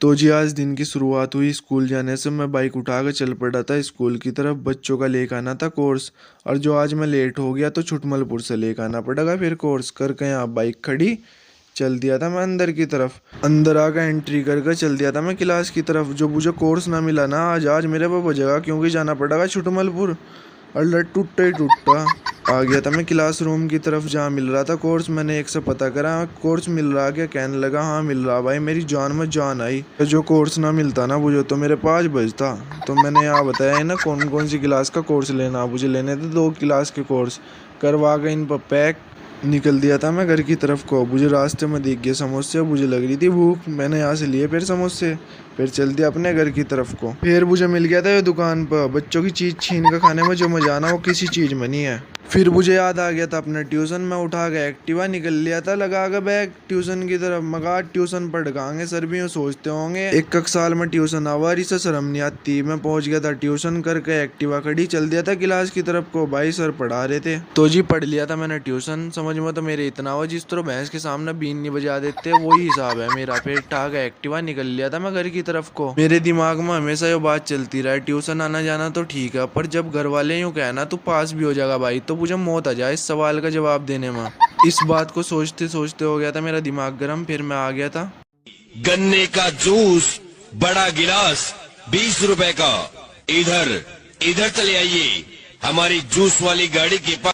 तो जी आज दिन की शुरुआत हुई। स्कूल जाने से मैं बाइक उठा कर चल पड़ा था स्कूल की तरफ। बच्चों का लेकर आना था कोर्स, और जो आज मैं लेट हो गया तो छुटमलपुर से लेकर आना पड़ेगा। फिर कोर्स करके यहाँ बाइक खड़ी, चल दिया था मैं अंदर की तरफ। अंदर आकर एंट्री करके चल दिया था मैं क्लास की तरफ। जो मुझे कोर्स ना मिला ना आज आज मेरे पे बजेगा, क्योंकि जाना पड़ेगा छुटमलपुर। और लट टूटा ही टूटा। आ गया था मैं क्लासरूम की तरफ जहाँ मिल रहा था कोर्स। मैंने एक से पता करा कोर्स मिल रहा क्या, कहने लगा हाँ मिल रहा। भाई मेरी जान में जान आई। जो कोर्स ना मिलता ना मुझे तो मेरे 5 बजता। तो मैंने यहाँ बताया है ना कौन कौन सी क्लास का कोर्स लेना। मुझे लेने थे 2 क्लास के कोर्स। करवा के इन पर पैक निकल दिया था मैं घर की तरफ को। मुझे रास्ते में दिख गए समोसे, मुझे लग रही थी भूख। मैंने यहाँ से लिए फिर समोसे, फिर चल दिया अपने घर की तरफ को। फिर मुझे मिल गया था ये दुकान पर। बच्चों की चीज़ छीन कर खाने में जो मजा आना वो किसी चीज़ में नहीं है। फिर मुझे याद आ गया था अपना ट्यूशन। मैं उठा के एक्टिवा निकल लिया था, लगा के बैग ट्यूशन की तरफ। मगा ट्यूशन पढ़ गांगे सर भी यूँ सोचते होंगे एक साल में ट्यूशन आवारी से शर्म नहीं आती। मैं पहुंच गया था ट्यूशन करके, एक्टिवा खड़ी, चल दिया था क्लास की तरफ को। भाई सर पढ़ा रहे थे तो जी पढ़ लिया था मैंने ट्यूशन। समझ में तो मेरे इतना हो जिस तरह भैंस के सामने बीन नहीं बजा देते, वही हिसाब है मेरा। फिर उठा के एक्टिवा निकल लिया था मैं घर की तरफ को। मेरे दिमाग में हमेशा ये बात चलती रहा, ट्यूशन आना जाना तो ठीक है, पर जब घर वाले यूँ कहना तू पास भी हो जाएगा भाई, तो मुझे मौत आ जाए इस सवाल का जवाब देने में। इस बात को सोचते सोचते हो गया था मेरा दिमाग गर्म। फिर मैं आ गया था। गन्ने का जूस बड़ा गिलास 20 रुपए का, इधर इधर चले आइए हमारी जूस वाली गाड़ी के पास।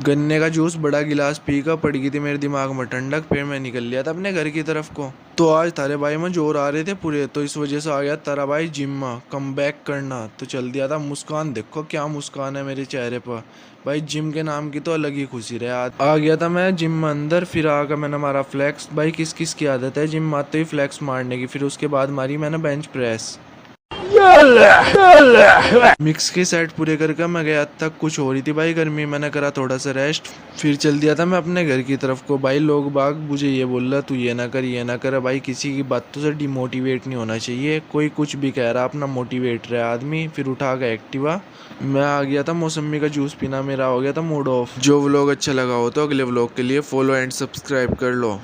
गन्ने का जूस बड़ा गिलास पी कर पड़ गई थी मेरे दिमाग में ठंडक। फिर मैं निकल लिया था अपने घर की तरफ को। तो आज तारे भाई में जोर आ रहे थे पूरे, तो इस वजह से आ गया तारा भाई जिम में कम बैक करना। तो चल दिया था। मुस्कान देखो क्या मुस्कान है मेरे चेहरे पर। भाई जिम के नाम की तो अलग ही खुशी रहे। आ गया था मैं जिम में अंदर। फिर आकर मैंने मारा फ्लैक्स। भाई किस किस की आदत है जिम में आते ही फ्लैक्स मारने की। फिर उसके बाद मारी मैंने बेंच प्रेस। मिक्स के सेट पूरे करके मैं गया तक। कुछ हो रही थी भाई गर्मी, मैंने करा थोड़ा सा रेस्ट। फिर चल दिया था मैं अपने घर की तरफ को। भाई लोग बाग मुझे ये बोल रहा तू ये ना कर ये ना कर। भाई किसी की बातों से डिमोटिवेट नहीं होना चाहिए। कोई कुछ भी कह रहा अपना मोटिवेट रहे आदमी। फिर उठा के एक्टिवा मैं आ गया था। मौसमी का जूस पीना मेरा हो गया था मूड ऑफ। जो व्लॉग अच्छा लगा हो तो अगले व्लॉग के लिए फॉलो एंड सब्सक्राइब कर लो।